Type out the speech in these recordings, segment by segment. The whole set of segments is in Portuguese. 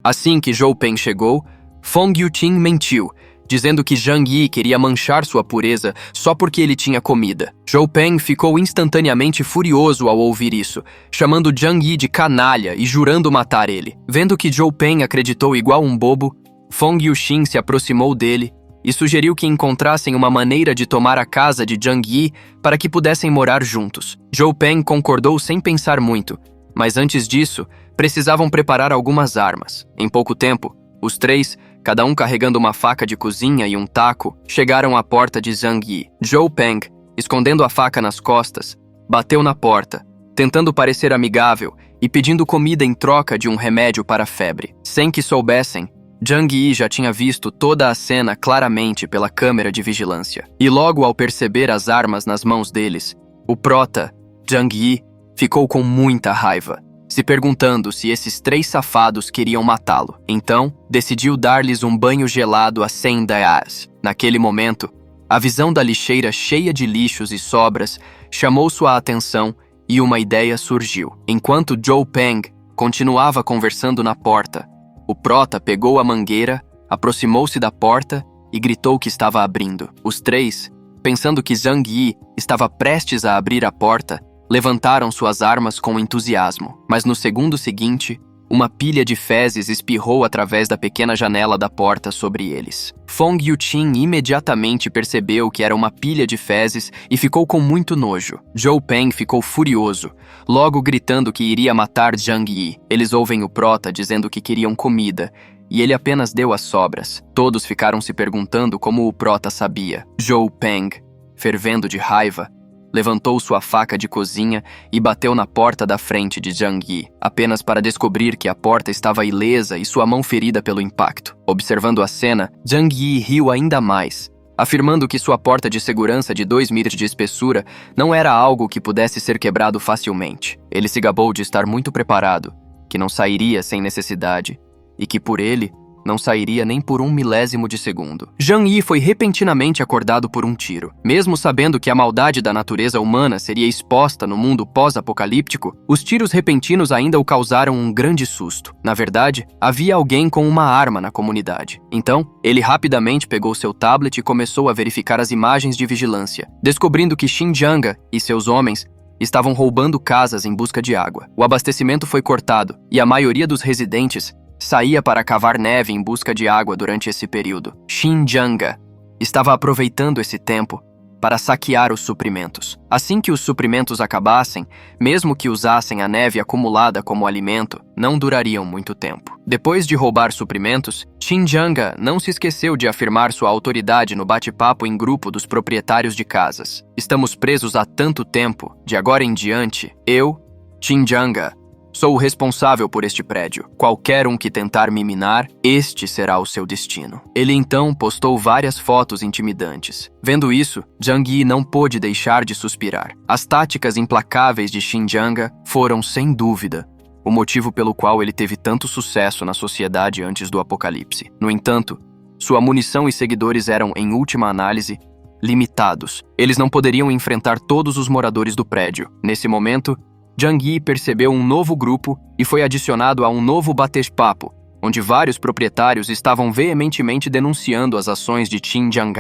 Assim que Zhou Peng chegou, Feng Yuqing mentiu, dizendo que Zhang Yi queria manchar sua pureza só porque ele tinha comida. Zhou Peng ficou instantaneamente furioso ao ouvir isso, chamando Zhang Yi de canalha e jurando matar ele. Vendo que Zhou Peng acreditou igual um bobo, Feng Yuqing se aproximou dele e sugeriu que encontrassem uma maneira de tomar a casa de Zhang Yi para que pudessem morar juntos. Zhou Peng concordou sem pensar muito, mas antes disso, precisavam preparar algumas armas. Em pouco tempo, os três, cada um carregando uma faca de cozinha e um taco, chegaram à porta de Zhang Yi. Zhou Peng, escondendo a faca nas costas, bateu na porta, tentando parecer amigável e pedindo comida em troca de um remédio para a febre. Sem que soubessem, Zhang Yi já tinha visto toda a cena claramente pela câmera de vigilância. E logo ao perceber as armas nas mãos deles, o prota, Zhang Yi, ficou com muita raiva, se perguntando se esses três safados queriam matá-lo. Então, decidiu dar-lhes um banho gelado a 100 daes. Naquele momento, a visão da lixeira cheia de lixos e sobras chamou sua atenção e uma ideia surgiu. Enquanto Zhou Peng continuava conversando na porta, o prota pegou a mangueira, aproximou-se da porta e gritou que estava abrindo. Os três, pensando que Zhang Yi estava prestes a abrir a porta, levantaram suas armas com entusiasmo. Mas no segundo seguinte, uma pilha de fezes espirrou através da pequena janela da porta sobre eles. Feng Yuqing imediatamente percebeu que era uma pilha de fezes e ficou com muito nojo. Zhou Peng ficou furioso, logo gritando que iria matar Zhang Yi. Eles ouvem o prota dizendo que queriam comida, e ele apenas deu as sobras. Todos ficaram se perguntando como o prota sabia. Zhou Peng, fervendo de raiva, levantou sua faca de cozinha e bateu na porta da frente de Zhang Yi, apenas para descobrir que a porta estava ilesa e sua mão ferida pelo impacto. Observando a cena, Zhang Yi riu ainda mais, afirmando que sua porta de segurança de 2 metros de espessura não era algo que pudesse ser quebrado facilmente. Ele se gabou de estar muito preparado, que não sairia sem necessidade, e que por ele não sairia nem por 1 milésimo de segundo. Zhang Yi foi repentinamente acordado por um tiro. Mesmo sabendo que a maldade da natureza humana seria exposta no mundo pós-apocalíptico, os tiros repentinos ainda o causaram um grande susto. Na verdade, havia alguém com uma arma na comunidade. Então, ele rapidamente pegou seu tablet e começou a verificar as imagens de vigilância, descobrindo que Xinjiang e seus homens estavam roubando casas em busca de água. O abastecimento foi cortado e a maioria dos residentes saía para cavar neve em busca de água durante esse período. Xinjiang estava aproveitando esse tempo para saquear os suprimentos. Assim que os suprimentos acabassem, mesmo que usassem a neve acumulada como alimento, não durariam muito tempo. Depois de roubar suprimentos, Xinjiang não se esqueceu de afirmar sua autoridade no bate-papo em grupo dos proprietários de casas. Estamos presos há tanto tempo, de agora em diante, eu, Xinjiang, sou o responsável por este prédio. Qualquer um que tentar me minar, este será o seu destino. Ele então postou várias fotos intimidantes. Vendo isso, Zhang Yi não pôde deixar de suspirar. As táticas implacáveis de Xinjiang foram, sem dúvida, o motivo pelo qual ele teve tanto sucesso na sociedade antes do apocalipse. No entanto, sua munição e seguidores eram, em última análise, limitados. Eles não poderiam enfrentar todos os moradores do prédio. Nesse momento, Zhang Yi percebeu um novo grupo e foi adicionado a um novo bate-papo, onde vários proprietários estavam veementemente denunciando as ações de Xinjiang,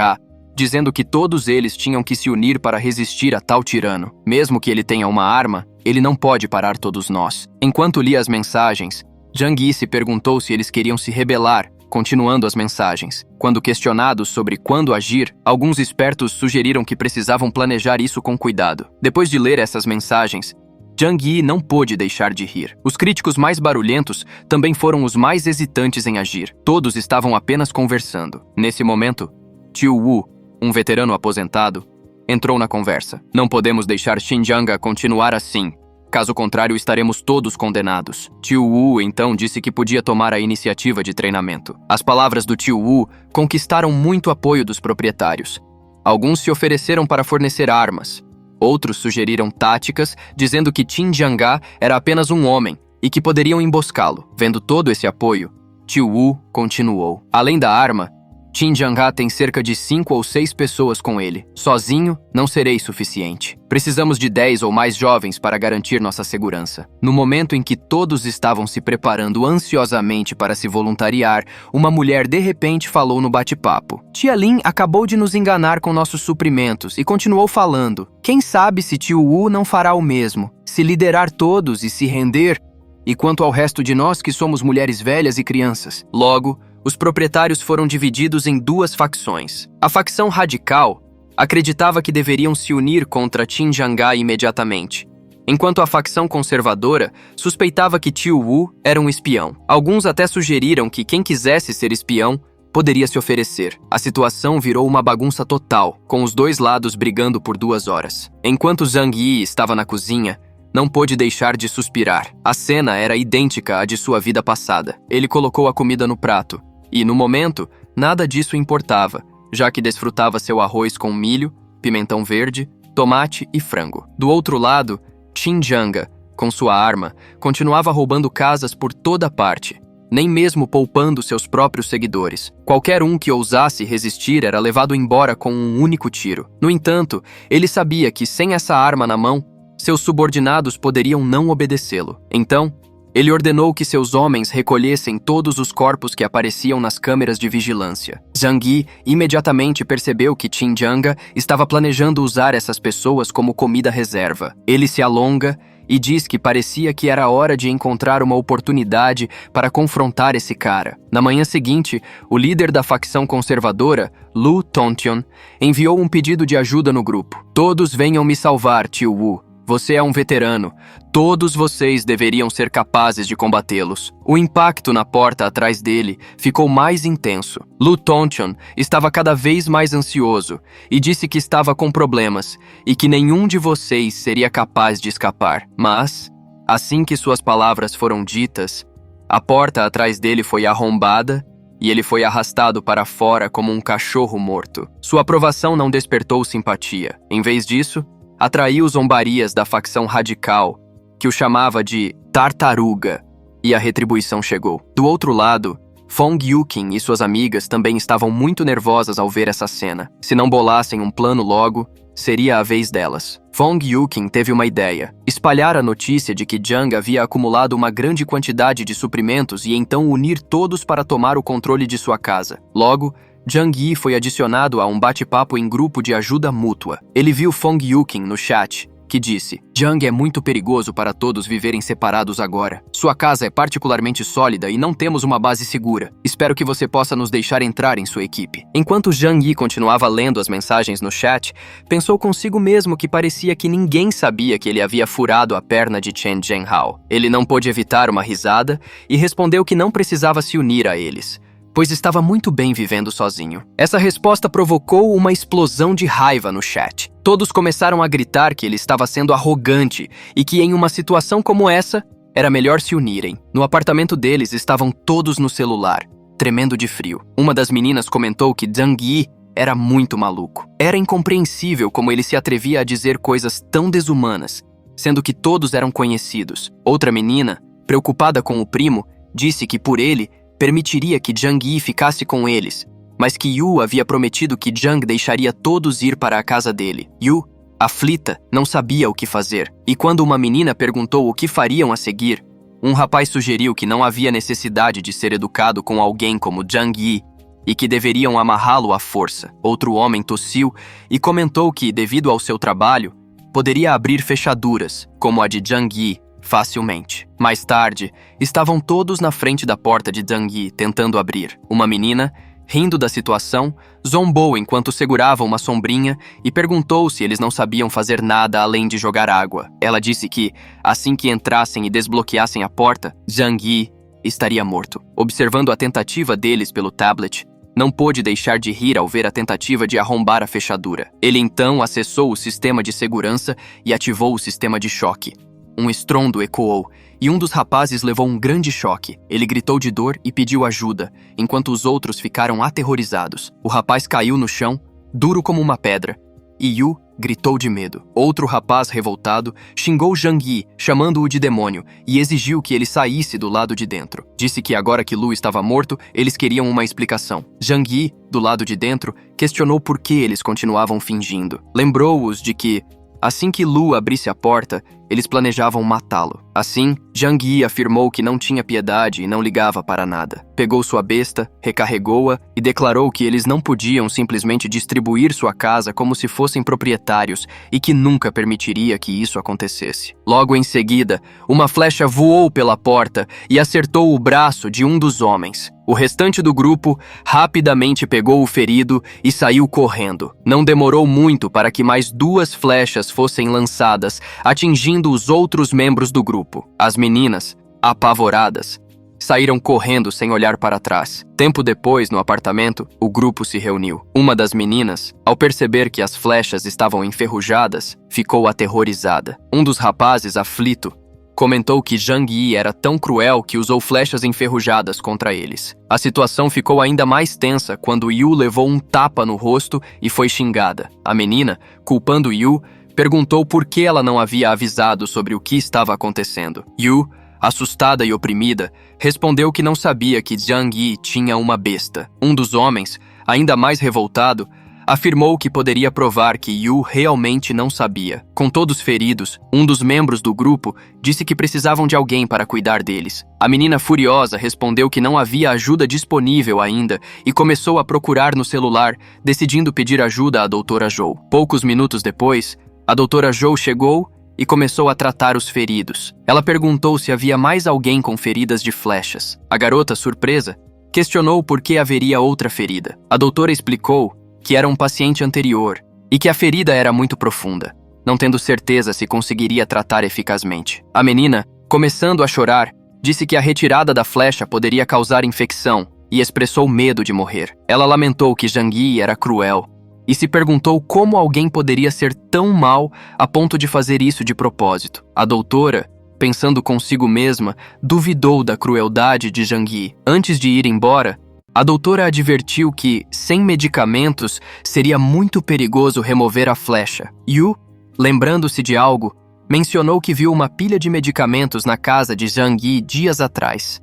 dizendo que todos eles tinham que se unir para resistir a tal tirano. Mesmo que ele tenha uma arma, ele não pode parar todos nós. Enquanto lia as mensagens, Zhang Yi se perguntou se eles queriam se rebelar, continuando as mensagens. Quando questionados sobre quando agir, alguns espertos sugeriram que precisavam planejar isso com cuidado. Depois de ler essas mensagens, Zhang Yi não pôde deixar de rir. Os críticos mais barulhentos também foram os mais hesitantes em agir. Todos estavam apenas conversando. Nesse momento, Tio Wu, um veterano aposentado, entrou na conversa. Não podemos deixar Xinjiang continuar assim. Caso contrário, estaremos todos condenados. Tio Wu então disse que podia tomar a iniciativa de treinamento. As palavras do Tio Wu conquistaram muito apoio dos proprietários. Alguns se ofereceram para fornecer armas. Outros sugeriram táticas, dizendo que Xinjiang era apenas um homem e que poderiam emboscá-lo. Vendo todo esse apoio, Tio Wu continuou. Além da arma, Qin Jang-ha tem cerca de 5 ou 6 pessoas com ele. Sozinho, não serei suficiente. Precisamos de 10 ou mais jovens para garantir nossa segurança. No momento em que todos estavam se preparando ansiosamente para se voluntariar, uma mulher de repente falou no bate-papo. Tia Lin acabou de nos enganar com nossos suprimentos e continuou falando. Quem sabe se tio Wu não fará o mesmo? Se liderar todos e se render? E quanto ao resto de nós que somos mulheres velhas e crianças? Logo, os proprietários foram divididos em 2 facções. A facção radical acreditava que deveriam se unir contra Qin Jang-ha imediatamente, enquanto a facção conservadora suspeitava que tio Wu era um espião. Alguns até sugeriram que quem quisesse ser espião poderia se oferecer. A situação virou uma bagunça total, com os 2 lados brigando por 2 horas. Enquanto Zhang Yi estava na cozinha, não pôde deixar de suspirar. A cena era idêntica à de sua vida passada. Ele colocou a comida no prato, e, no momento, nada disso importava, já que desfrutava seu arroz com milho, pimentão verde, tomate e frango. Do outro lado, Qin Jang, com sua arma, continuava roubando casas por toda parte, nem mesmo poupando seus próprios seguidores. Qualquer um que ousasse resistir era levado embora com um único tiro. No entanto, ele sabia que, sem essa arma na mão, seus subordinados poderiam não obedecê-lo. Então, ele ordenou que seus homens recolhessem todos os corpos que apareciam nas câmeras de vigilância. Zhang Yi imediatamente percebeu que Qin Jang estava planejando usar essas pessoas como comida reserva. Ele se alonga e diz que parecia que era hora de encontrar uma oportunidade para confrontar esse cara. Na manhã seguinte, o líder da facção conservadora, Lu Tontion, enviou um pedido de ajuda no grupo. Todos venham me salvar, tio Wu. Você é um veterano. Todos vocês deveriam ser capazes de combatê-los. O impacto na porta atrás dele ficou mais intenso. Lu Tontion estava cada vez mais ansioso e disse que estava com problemas e que nenhum de vocês seria capaz de escapar. Mas, assim que suas palavras foram ditas, a porta atrás dele foi arrombada e ele foi arrastado para fora como um cachorro morto. Sua aprovação não despertou simpatia. Em vez disso, atraiu zombarias da facção radical, que o chamava de tartaruga, e a retribuição chegou. Do outro lado, Fong Yuqin e suas amigas também estavam muito nervosas ao ver essa cena. Se não bolassem um plano logo, seria a vez delas. Fong Yuqin teve uma ideia: espalhar a notícia de que Jang havia acumulado uma grande quantidade de suprimentos e então unir todos para tomar o controle de sua casa. Logo, Zhang Yi foi adicionado a um bate-papo em grupo de ajuda mútua. Ele viu Fong Yuqin no chat, que disse: Jang é muito perigoso para todos viverem separados agora. Sua casa é particularmente sólida e não temos uma base segura. Espero que você possa nos deixar entrar em sua equipe. Enquanto Zhang Yi continuava lendo as mensagens no chat, pensou consigo mesmo que parecia que ninguém sabia que ele havia furado a perna de Chen Zhenhao. Ele não pôde evitar uma risada e respondeu que não precisava se unir a eles, pois estava muito bem vivendo sozinho. Essa resposta provocou uma explosão de raiva no chat. Todos começaram a gritar que ele estava sendo arrogante e que em uma situação como essa, era melhor se unirem. No apartamento deles estavam todos no celular, tremendo de frio. Uma das meninas comentou que Zhang Yi era muito maluco. Era incompreensível como ele se atrevia a dizer coisas tão desumanas, sendo que todos eram conhecidos. Outra menina, preocupada com o primo, disse que por ele, permitiria que Zhang Yi ficasse com eles, mas que Yu havia prometido que Zhang deixaria todos ir para a casa dele. Yu, aflita, não sabia o que fazer, e quando uma menina perguntou o que fariam a seguir, um rapaz sugeriu que não havia necessidade de ser educado com alguém como Zhang Yi e que deveriam amarrá-lo à força. Outro homem tossiu e comentou que, devido ao seu trabalho, poderia abrir fechaduras, como a de Zhang Yi, facilmente. Mais tarde, estavam todos na frente da porta de Zhang Yi, tentando abrir. Uma menina, rindo da situação, zombou enquanto segurava uma sombrinha e perguntou se eles não sabiam fazer nada além de jogar água. Ela disse que, assim que entrassem e desbloqueassem a porta, Zhang Yi estaria morto. Observando a tentativa deles pelo tablet, não pôde deixar de rir ao ver a tentativa de arrombar a fechadura. Ele então acessou o sistema de segurança e ativou o sistema de choque. Um estrondo ecoou, e um dos rapazes levou um grande choque. Ele gritou de dor e pediu ajuda, enquanto os outros ficaram aterrorizados. O rapaz caiu no chão, duro como uma pedra, e Yu gritou de medo. Outro rapaz revoltado xingou Zhang Yi, chamando-o de demônio, e exigiu que ele saísse do lado de dentro. Disse que agora que Lu estava morto, eles queriam uma explicação. Zhang Yi, do lado de dentro, questionou por que eles continuavam fingindo. Lembrou-os de que, assim que Lu abrisse a porta, eles planejavam matá-lo. Assim, Zhang Yi afirmou que não tinha piedade e não ligava para nada. Pegou sua besta, recarregou-a e declarou que eles não podiam simplesmente distribuir sua casa como se fossem proprietários e que nunca permitiria que isso acontecesse. Logo em seguida, uma flecha voou pela porta e acertou o braço de um dos homens. O restante do grupo rapidamente pegou o ferido e saiu correndo. Não demorou muito para que mais 2 flechas fossem lançadas, atingindo os outros membros do grupo. As meninas, apavoradas, saíram correndo sem olhar para trás. Tempo depois, no apartamento, o grupo se reuniu. Uma das meninas, ao perceber que as flechas estavam enferrujadas, ficou aterrorizada. Um dos rapazes, aflito, comentou que Zhang Yi era tão cruel que usou flechas enferrujadas contra eles. A situação ficou ainda mais tensa quando Yu levou um tapa no rosto e foi xingada. A menina, culpando Yu, perguntou por que ela não havia avisado sobre o que estava acontecendo. Yu, assustada e oprimida, respondeu que não sabia que Zhang Yi tinha uma besta. Um dos homens, ainda mais revoltado, afirmou que poderia provar que Yu realmente não sabia. Com todos feridos, um dos membros do grupo disse que precisavam de alguém para cuidar deles. A menina furiosa respondeu que não havia ajuda disponível ainda e começou a procurar no celular, decidindo pedir ajuda à doutora Zhou. Poucos minutos depois, a doutora Zhou chegou e começou a tratar os feridos. Ela perguntou se havia mais alguém com feridas de flechas. A garota, surpresa, questionou por que haveria outra ferida. A doutora explicou que era um paciente anterior e que a ferida era muito profunda, não tendo certeza se conseguiria tratar eficazmente. A menina, começando a chorar, disse que a retirada da flecha poderia causar infecção e expressou medo de morrer. Ela lamentou que Zhang Yi era cruel e se perguntou como alguém poderia ser tão mau a ponto de fazer isso de propósito. A doutora, pensando consigo mesma, duvidou da crueldade de Zhang Yi. Antes de ir embora, a doutora advertiu que, sem medicamentos, seria muito perigoso remover a flecha. Yu, lembrando-se de algo, mencionou que viu uma pilha de medicamentos na casa de Zhang Yi dias atrás.